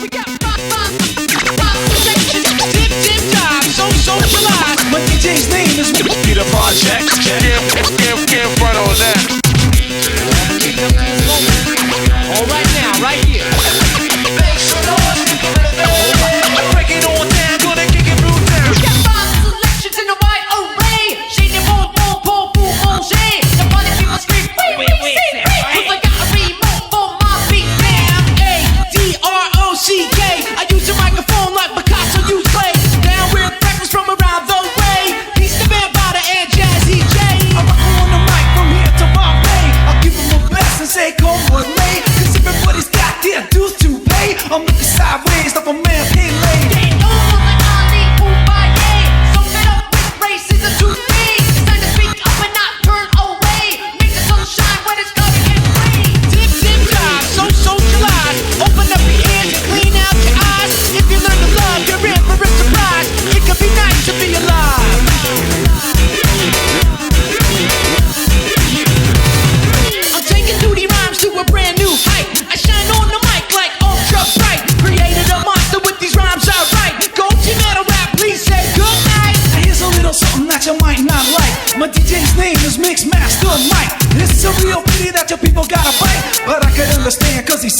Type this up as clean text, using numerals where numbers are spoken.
We got dip dive, so socialized. My DJ's name is Peter Project. Can't front on that. All right now, right here. Break it on down, gonna kick it through town. We got five selections in the right array. Shade and roll, manger. The party people scream, wait, see, cause I got a remote for my beat. Damn, A-D-R-O-C-K. I use a microphone like Picasso used clay. Down with breakfast from around the way. He's the man Bada and Jazzy J. I'm on the mic from here to Bombay. I'll give him my best and say come with me. Cause everybody's got their dues to pay. I'm looking sideways like a man pin lay. they know like Ali Kubaye. So fed up with racism to me. It's time to speak up and not turn away. Make the sun shine when it's coming in rain. Dip dive, so socialized. Open up your ears and clean out your eyes. If you learn to love, you're in for a surprise. It could be nice to be alive. I'm taking duty rhymes to a brand new height. I shine on the mic like ultra bright. Created a monster with these rhymes I write. Go to metal rap, please say goodnight. Now here's a little something that you might not like. My DJ's name is Mix Master Mike. It's a real pity that your people gotta bite, but I could understand cause he's